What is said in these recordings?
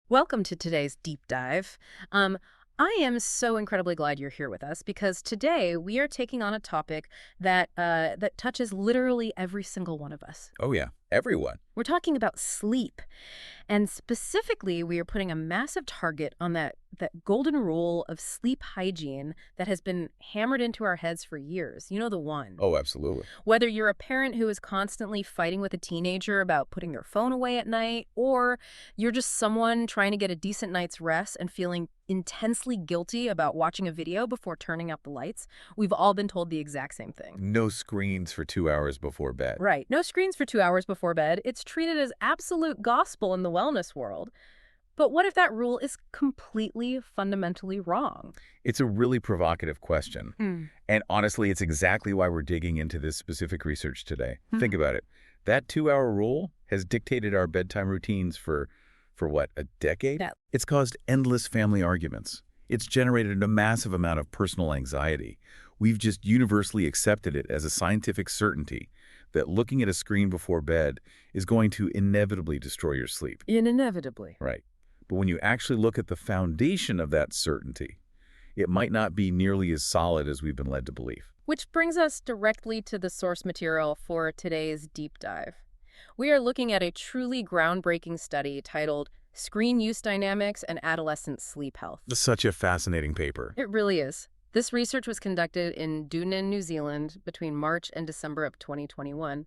Welcome to today's deep dive. I am so incredibly glad you're here with us because today we are taking on a topic that touches literally every single one of us. Oh, yeah. Everyone. We're talking about sleep, and specifically, we are putting a massive target on that golden rule of sleep hygiene that has been hammered into our heads for years. You know the one. Oh, absolutely. Whether you're a parent who is constantly fighting with a teenager about putting their phone away at night, or you're just someone trying to get a decent night's rest and feeling intensely guilty about watching a video before turning out the lights, we've all been told the exact same thing. No screens for 2 hours before bed. Right. No screens for 2 hours before bed. It's treated as absolute gospel in the wellness world. But what if that rule is completely fundamentally wrong? It's a really provocative question. And honestly, it's exactly why we're digging into this specific research today. Think about it. That 2-hour rule has dictated our bedtime routines for what, a decade? Yeah. It's caused endless family arguments. It's generated a massive amount of personal anxiety. We've just universally accepted it as a scientific certainty that looking at a screen before bed is going to inevitably destroy your sleep. Inevitably. Right. But when you actually look at the foundation of that certainty, it might not be nearly as solid as we've been led to believe. Which brings us directly to the source material for today's deep dive. We are looking at a truly groundbreaking study titled Screen Use Dynamics and Adolescent Sleep Health. Such a fascinating paper. It really is. This research was conducted in Dunedin, New Zealand between March and December of 2021.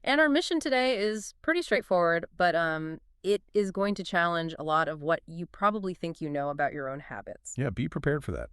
And our mission today is pretty straightforward, but it is going to challenge a lot of what you probably think you know about your own habits. Yeah, be prepared for that.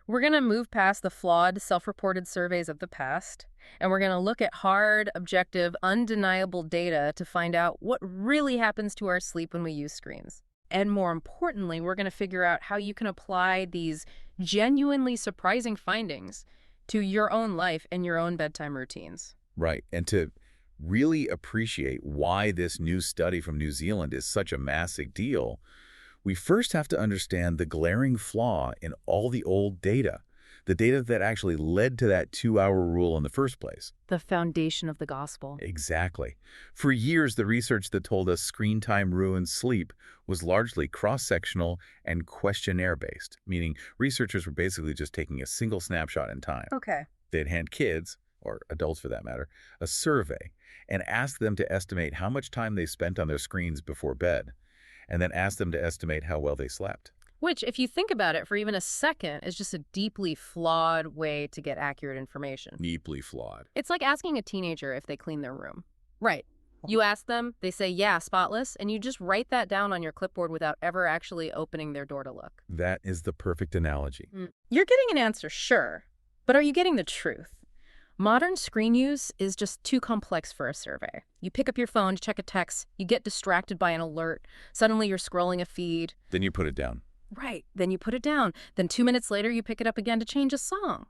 We're going to move past the flawed, self-reported surveys of the past, and we're going to look at hard, objective, undeniable data to find out what really happens to our sleep when we use screens. And more importantly, we're going to figure out how you can apply these genuinely surprising findings to your own life and your own bedtime routines. Right. And to really appreciate why this new study from New Zealand is such a massive deal, we first have to understand the glaring flaw in all the old data, the data that actually led to that 2-hour rule in the first place. The foundation of the gospel. Exactly. For years, the research that told us screen time ruins sleep was largely cross-sectional and questionnaire-based, meaning researchers were basically just taking a single snapshot in time. Okay. They'd hand kids, or adults for that matter, a survey and ask them to estimate how much time they spent on their screens before bed, and then ask them to estimate how well they slept. Which, if you think about it for even a second, is just a deeply flawed way to get accurate information. Deeply flawed. It's like asking a teenager if they clean their room. Right. You ask them, they say, yeah, spotless, and you just write that down on your clipboard without ever actually opening their door to look. That is the perfect analogy. You're getting an answer, sure, but are you getting the truth? Modern screen use is just too complex for a survey. You pick up your phone to check a text, you get distracted by an alert, suddenly you're scrolling a feed. Then you put it down. Right, then you put it down. Then 2 minutes later, you pick it up again to change a song.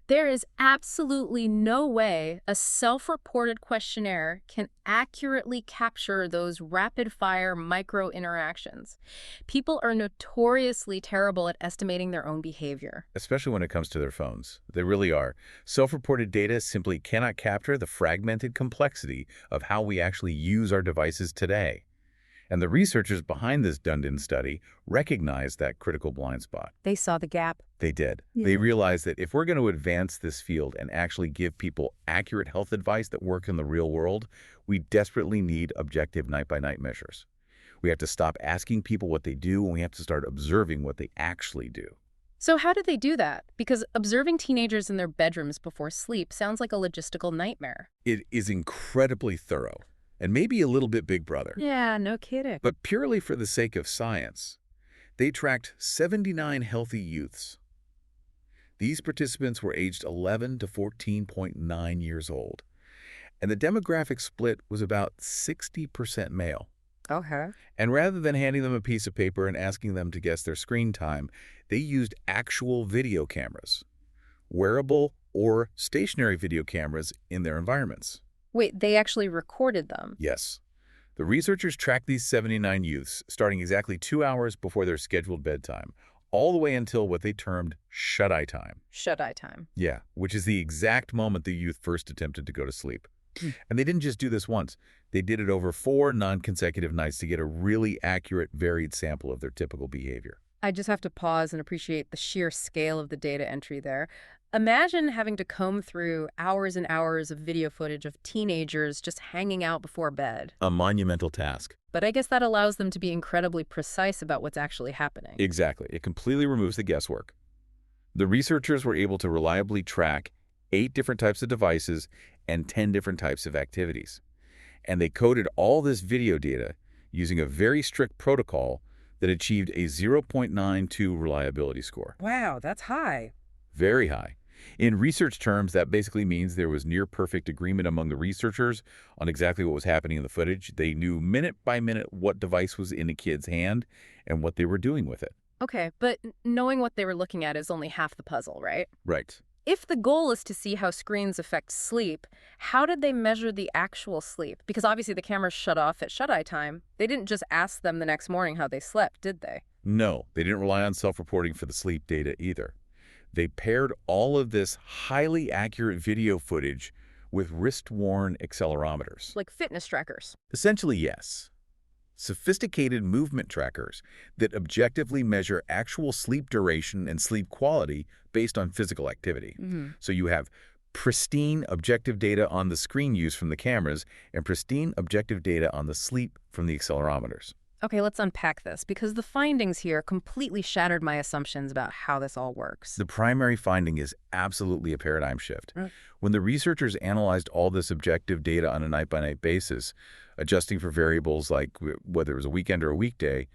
There is absolutely no way a self-reported questionnaire can accurately capture those rapid-fire micro-interactions. People are notoriously terrible at estimating their own behavior. Especially when it comes to their phones. They really are. Self-reported data simply cannot capture the fragmented complexity of how we actually use our devices today. And the researchers behind this Dunedin study recognized that critical blind spot. They saw the gap. They did. Yeah. They realized that if we're going to advance this field and actually give people accurate health advice that works in the real world, we desperately need objective night-by-night measures. We have to stop asking people what they do, and we have to start observing what they actually do. So how did they do that? Because observing teenagers in their bedrooms before sleep sounds like a logistical nightmare. It is incredibly thorough, and maybe a little bit Big Brother. Yeah, no kidding. But purely for the sake of science, they tracked 79 healthy youths. These participants were aged 11 to 14.9 years old, and the demographic split was about 60% male. Okay. And rather than handing them a piece of paper and asking them to guess their screen time, they used actual video cameras, wearable or stationary video cameras in their environments. Wait, they actually recorded them? Yes. The researchers tracked these 79 youths starting exactly 2 hours before their scheduled bedtime, all the way until what they termed shut-eye time. Shut-eye time. Yeah, which is the exact moment the youth first attempted to go to sleep. And they didn't just do this once. They did it over 4 non-consecutive nights to get a really accurate, varied sample of their typical behavior. I just have to pause and appreciate the sheer scale of the data entry there. Imagine having to comb through hours and hours of video footage of teenagers just hanging out before bed. A monumental task. But I guess that allows them to be incredibly precise about what's actually happening. Exactly. It completely removes the guesswork. The researchers were able to reliably track 8 different types of devices and 10 different types of activities. And they coded all this video data using a very strict protocol that achieved a 0.92 reliability score. Wow, that's high. Very high. In research terms, that basically means there was near-perfect agreement among the researchers on exactly what was happening in the footage. They knew minute by minute what device was in a kid's hand and what they were doing with it. Okay, but knowing what they were looking at is only half the puzzle, right? Right. If the goal is to see how screens affect sleep, how did they measure the actual sleep? Because obviously the cameras shut off at shut-eye time. They didn't just ask them the next morning how they slept, did they? No, they didn't rely on self-reporting for the sleep data either. They paired all of this highly accurate video footage with wrist-worn accelerometers. Like fitness trackers. Essentially, yes. Sophisticated movement trackers that objectively measure actual sleep duration and sleep quality based on physical activity. So you have pristine objective data on the screen use from the cameras and pristine objective data on the sleep from the accelerometers. Okay, let's unpack this, because the findings here completely shattered my assumptions about how this all works. The primary finding is absolutely a paradigm shift. Right. When the researchers analyzed all this objective data on a night-by-night basis, adjusting for variables like whether it was a weekend or a weekday,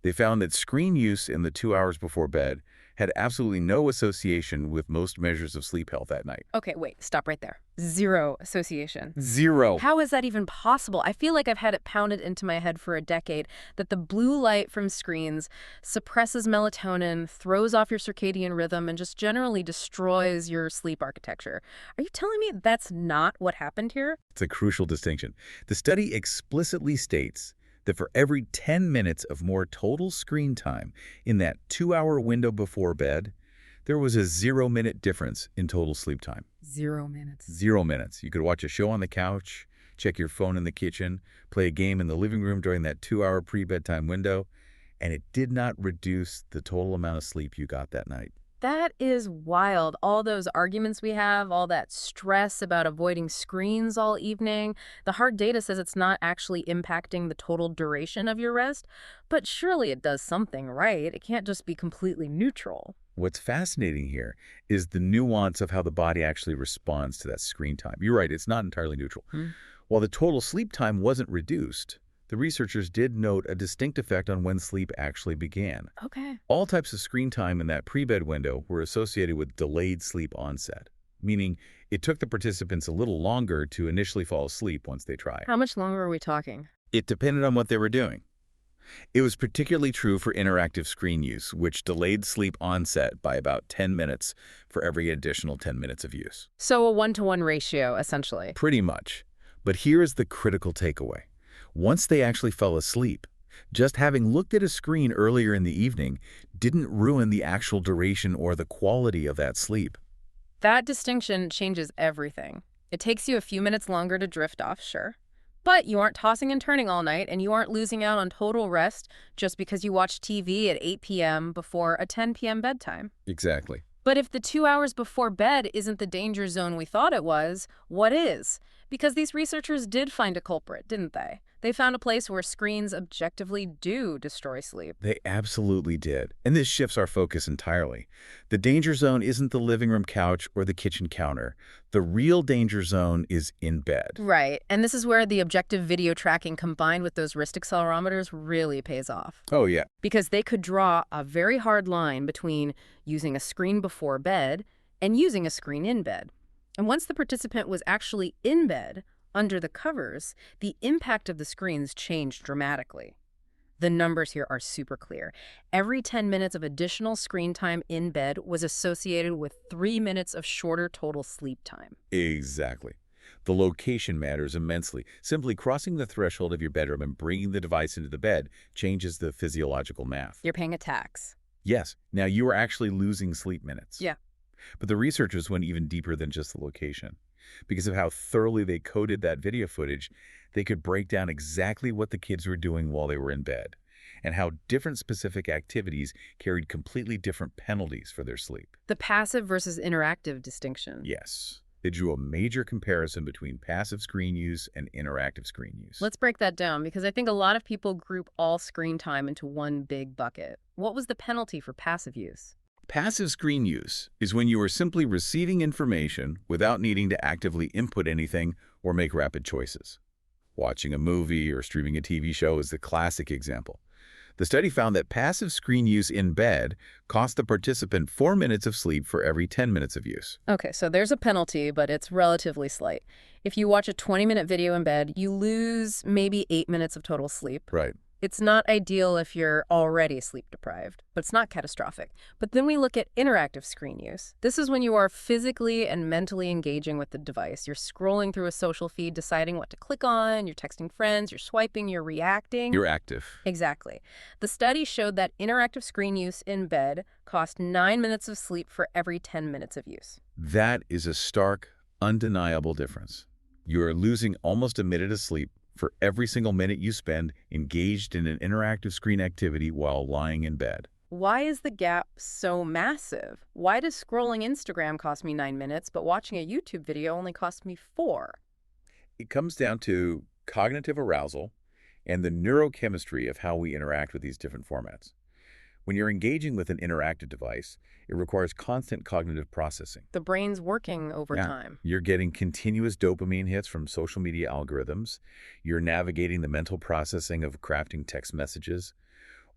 they found that screen use in the 2 hours before bed had absolutely no association with most measures of sleep health at night. Okay, wait, stop right there. Zero association. Zero. How is that even possible? I feel like I've had it pounded into my head for a decade that the blue light from screens suppresses melatonin, throws off your circadian rhythm, and just generally destroys your sleep architecture. Are you telling me that's not what happened here? It's a crucial distinction. The study explicitly states that for every 10 minutes of more total screen time in that 2-hour window before bed, there was a 0-minute difference in total sleep time. 0 minutes. 0 minutes. You could watch a show on the couch, check your phone in the kitchen, play a game in the living room during that 2-hour pre-bedtime window, and it did not reduce the total amount of sleep you got that night. That is wild. All those arguments we have, all that stress about avoiding screens all evening. The hard data says it's not actually impacting the total duration of your rest, but surely it does something, right? It can't just be completely neutral. What's fascinating here is the nuance of how the body actually responds to that screen time. You're right, it's not entirely neutral. While the total sleep time wasn't reduced, the researchers did note a distinct effect on when sleep actually began. Okay. All types of screen time in that pre-bed window were associated with delayed sleep onset, meaning it took the participants a little longer to initially fall asleep once they tried. How much longer are we talking? It depended on what they were doing. It was particularly true for interactive screen use, which delayed sleep onset by about 10 minutes for every additional 10 minutes of use. So a 1-to-1 ratio, essentially. Pretty much. But here is the critical takeaway. Once they actually fell asleep, just having looked at a screen earlier in the evening didn't ruin the actual duration or the quality of that sleep. That distinction changes everything. It takes you a few minutes longer to drift off, sure. But you aren't tossing and turning all night, and you aren't losing out on total rest just because you watch TV at 8 p.m. before a 10 p.m. bedtime. Exactly. But if the 2 hours before bed isn't the danger zone we thought it was, what is? Because these researchers did find a culprit, didn't they? They found a place where screens objectively do destroy sleep. They absolutely did. And this shifts our focus entirely. The danger zone isn't the living room couch or the kitchen counter. The real danger zone is in bed. Right. And this is where the objective video tracking combined with those wrist accelerometers really pays off. Oh, yeah. Because they could draw a very hard line between using a screen before bed and using a screen in bed. And once the participant was actually in bed, under the covers, the impact of the screens changed dramatically. The numbers here are super clear. Every 10 minutes of additional screen time in bed was associated with 3 minutes of shorter total sleep time. Exactly. The location matters immensely. Simply crossing the threshold of your bedroom and bringing the device into the bed changes the physiological math. You're paying a tax. Yes. Now you are actually losing sleep minutes. Yeah. But the researchers went even deeper than just the location. Because of how thoroughly they coded that video footage, they could break down exactly what the kids were doing while they were in bed, and how different specific activities carried completely different penalties for their sleep. The passive versus interactive distinction. Yes. They drew a major comparison between passive screen use and interactive screen use. Let's break that down because I think a lot of people group all screen time into one big bucket. What was the penalty for passive use? Passive screen use is when you are simply receiving information without needing to actively input anything or make rapid choices. Watching a movie or streaming a TV show is the classic example. The study found that passive screen use in bed cost the participant 4 minutes of sleep for every 10 minutes of use. Okay, so there's a penalty, but it's relatively slight. If you watch a 20-minute video in bed, you lose maybe 8 minutes of total sleep. Right. It's not ideal if you're already sleep deprived, but it's not catastrophic. But then we look at interactive screen use. This is when you are physically and mentally engaging with the device. You're scrolling through a social feed, deciding what to click on, you're texting friends, you're swiping, you're reacting. You're active. Exactly. The study showed that interactive screen use in bed cost 9 minutes of sleep for every 10 minutes of use. That is a stark, undeniable difference. You are losing almost a minute of sleep for every single minute you spend engaged in an interactive screen activity while lying in bed. Why is the gap so massive? Why does scrolling Instagram cost me 9 minutes, but watching a YouTube video only costs me 4? It comes down to cognitive arousal and the neurochemistry of how we interact with these different formats. When you're engaging with an interactive device, it requires constant cognitive processing. The brain's working over Yeah. time. You're getting continuous dopamine hits from social media algorithms. You're navigating the mental processing of crafting text messages.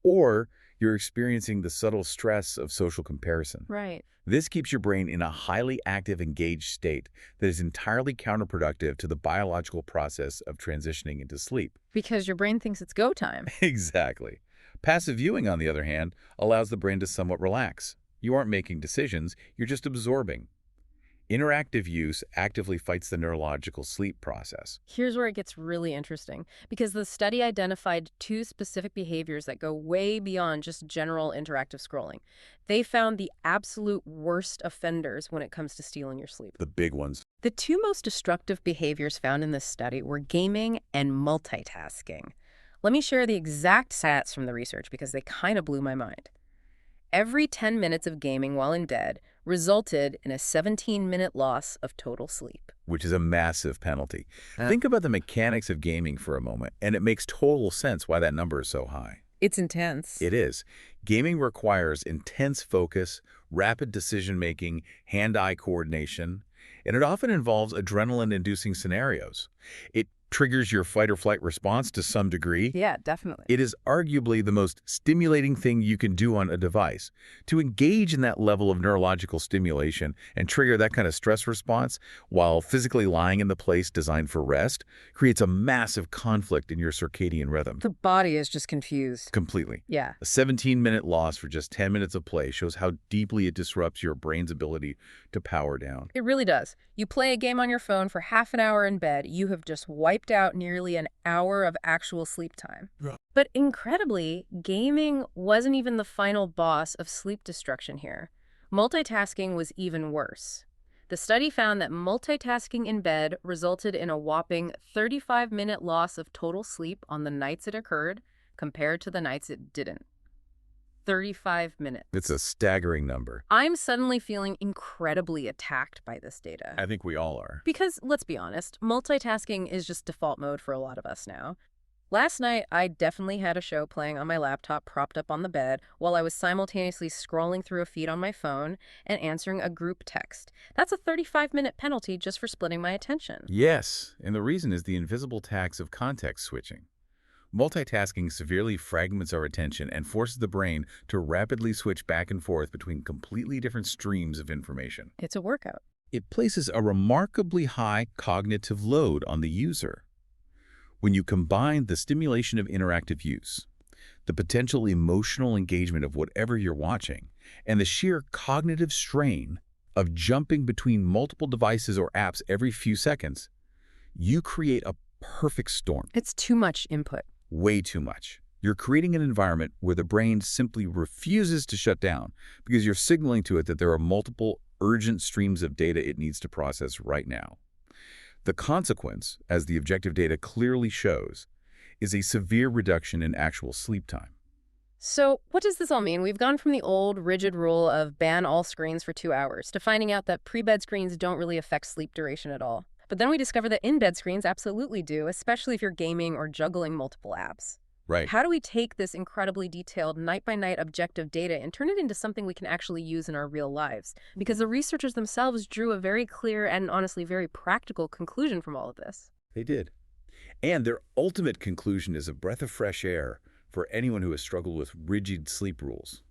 Or you're experiencing the subtle stress of social comparison. Right. This keeps your brain in a highly active, engaged state that is entirely counterproductive to the biological process of transitioning into sleep. Because your brain thinks it's go time. Exactly. Passive viewing, on the other hand, allows the brain to somewhat relax. You aren't making decisions, you're just absorbing. Interactive use actively fights the neurological sleep process. Here's where it gets really interesting, because the study identified 2 specific behaviors that go way beyond just general interactive scrolling. They found the absolute worst offenders when it comes to stealing your sleep. The big ones. The 2 most destructive behaviors found in this study were gaming and multitasking. Let me share the exact stats from the research because they kind of blew my mind. Every 10 minutes of gaming while in bed resulted in a 17-minute loss of total sleep. Which is a massive penalty. Think about the mechanics of gaming for a moment, and it makes total sense why that number is so high. It's intense. It is. Gaming requires intense focus, rapid decision-making, hand-eye coordination, and it often involves adrenaline-inducing scenarios. It triggers your fight-or-flight response to some degree. Yeah, definitely. It is arguably the most stimulating thing you can do on a device. To engage in that level of neurological stimulation and trigger that kind of stress response while physically lying in the place designed for rest creates a massive conflict in your circadian rhythm. The body is just confused. Completely. Yeah. A 17-minute loss for just 10 minutes of play shows how deeply it disrupts your brain's ability to power down. It really does. You play a game on your phone for half an hour in bed, you have just wiped out nearly an hour of actual sleep time. Right. But incredibly, gaming wasn't even the final boss of sleep destruction here. Multitasking was even worse. The study found that multitasking in bed resulted in a whopping 35-minute loss of total sleep on the nights it occurred compared to the nights it didn't. 35 minutes. It's a staggering number. I'm suddenly feeling incredibly attacked by this data. I think we all are. Because, let's be honest, multitasking is just default mode for a lot of us now. Last night, I definitely had a show playing on my laptop propped up on the bed while I was simultaneously scrolling through a feed on my phone and answering a group text. That's a 35-minute penalty just for splitting my attention. Yes, and the reason is the invisible tax of context switching. Multitasking severely fragments our attention and forces the brain to rapidly switch back and forth between completely different streams of information. It's a workout. It places a remarkably high cognitive load on the user. When you combine the stimulation of interactive use, the potential emotional engagement of whatever you're watching, and the sheer cognitive strain of jumping between multiple devices or apps every few seconds, you create a perfect storm. It's too much input. Way too much. You're creating an environment where the brain simply refuses to shut down because you're signaling to it that there are multiple urgent streams of data it needs to process right now. The consequence, as the objective data clearly shows, is a severe reduction in actual sleep time. So, what does this all mean? We've gone from the old, rigid rule of ban all screens for 2 hours to finding out that pre-bed screens don't really affect sleep duration at all. But then we discover that in-bed screens absolutely do, especially if you're gaming or juggling multiple apps. Right. How do we take this incredibly detailed, night-by-night objective data and turn it into something we can actually use in our real lives? Because the researchers themselves drew a very clear and honestly very practical conclusion from all of this. They did. And their ultimate conclusion is a breath of fresh air for anyone who has struggled with rigid sleep rules.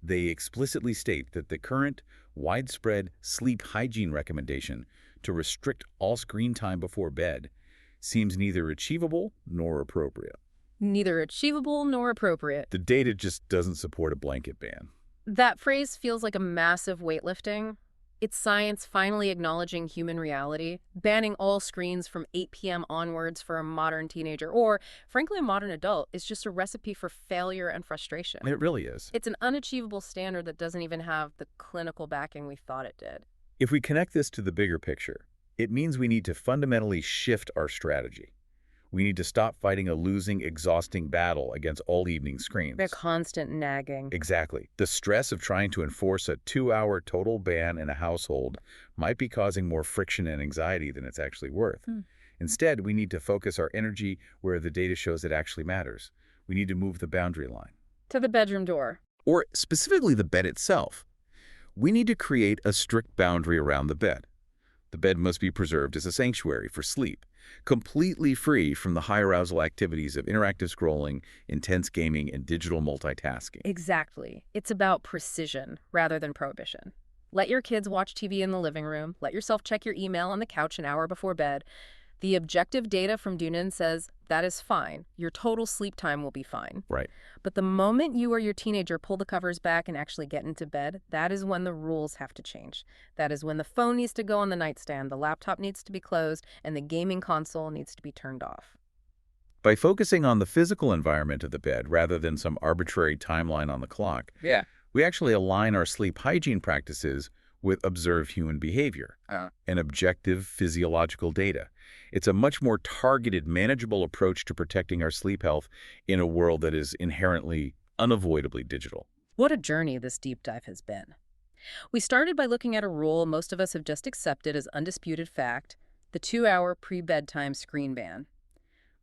They explicitly state that the current widespread sleep hygiene recommendation to restrict all screen time before bed seems neither achievable nor appropriate. Neither achievable nor appropriate. The data just doesn't support a blanket ban. That phrase feels like a massive weightlifting. It's science finally acknowledging human reality, banning all screens from 8 p.m. onwards for a modern teenager, or, frankly, a modern adult, is just a recipe for failure and frustration. It really is. It's an unachievable standard that doesn't even have the clinical backing we thought it did. If we connect this to the bigger picture, it means we need to fundamentally shift our strategy. We need to stop fighting a losing, exhausting battle against all evening screens. The constant nagging. Exactly. The stress of trying to enforce a 2-hour total ban in a household might be causing more friction and anxiety than it's actually worth. Instead, we need to focus our energy where the data shows it actually matters. We need to move the boundary line. To the bedroom door. Or specifically the bed itself. We need to create a strict boundary around the bed. The bed must be preserved as a sanctuary for sleep, completely free from the high arousal activities of interactive scrolling, intense gaming, and digital multitasking. Exactly. It's about precision rather than prohibition. Let your kids watch TV in the living room. Let yourself check your email on the couch an hour before bed. The objective data from Dunin says that is fine. Your total sleep time will be fine. Right. But the moment you or your teenager pull the covers back and actually get into bed, that is when the rules have to change. That is when the phone needs to go on the nightstand, the laptop needs to be closed, and the gaming console needs to be turned off. By focusing on the physical environment of the bed rather than some arbitrary timeline on the clock, we actually align our sleep hygiene practices with observed human behavior and objective physiological data. It's a much more targeted, manageable approach to protecting our sleep health in a world that is inherently, unavoidably digital. What a journey this deep dive has been. We started by looking at a rule most of us have just accepted as undisputed fact, the 2-hour pre-bedtime screen ban.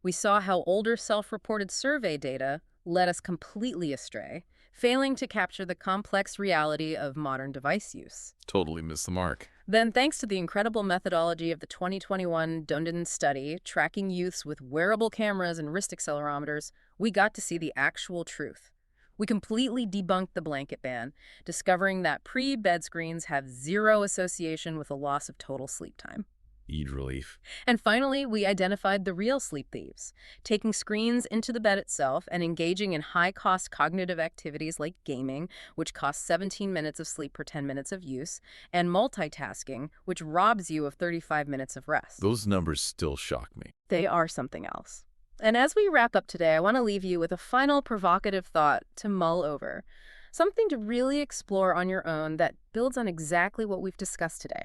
We saw how older self-reported survey data led us completely astray, failing to capture the complex reality of modern device use. Totally missed the mark. Then, thanks to the incredible methodology of the 2021 Dunedin study, tracking youths with wearable cameras and wrist accelerometers, we got to see the actual truth. We completely debunked the blanket ban, discovering that pre-bed screens have zero association with a loss of total sleep time. Eid relief. And finally, we identified the real sleep thieves, taking screens into the bed itself and engaging in high-cost cognitive activities like gaming, which costs 17 minutes of sleep per 10 minutes of use, and multitasking, which robs you of 35 minutes of rest. Those numbers still shock me. They are something else. And as we wrap up today, I want to leave you with a final provocative thought to mull over, something to really explore on your own that builds on exactly what we've discussed today.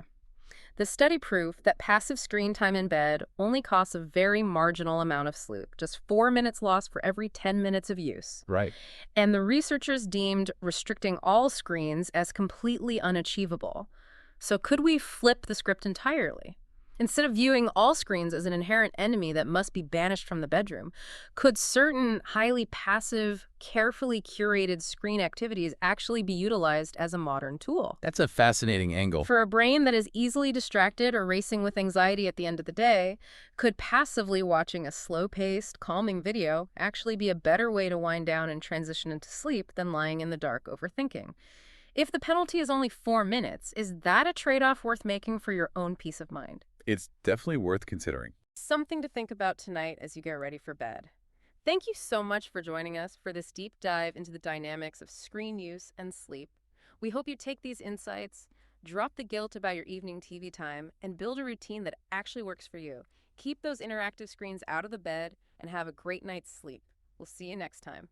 The study proved that passive screen time in bed only costs a very marginal amount of sleep, just 4 minutes lost for every 10 minutes of use. Right. And the researchers deemed restricting all screens as completely unachievable. So could we flip the script entirely? Instead of viewing all screens as an inherent enemy that must be banished from the bedroom, could certain highly passive, carefully curated screen activities actually be utilized as a modern tool? That's a fascinating angle. For a brain that is easily distracted or racing with anxiety at the end of the day, could passively watching a slow-paced, calming video actually be a better way to wind down and transition into sleep than lying in the dark overthinking? If the penalty is only 4 minutes, is that a trade-off worth making for your own peace of mind? It's definitely worth considering. Something to think about tonight as you get ready for bed. Thank you so much for joining us for this deep dive into the dynamics of screen use and sleep. We hope you take these insights, drop the guilt about your evening TV time, and build a routine that actually works for you. Keep those interactive screens out of the bed and have a great night's sleep. We'll see you next time.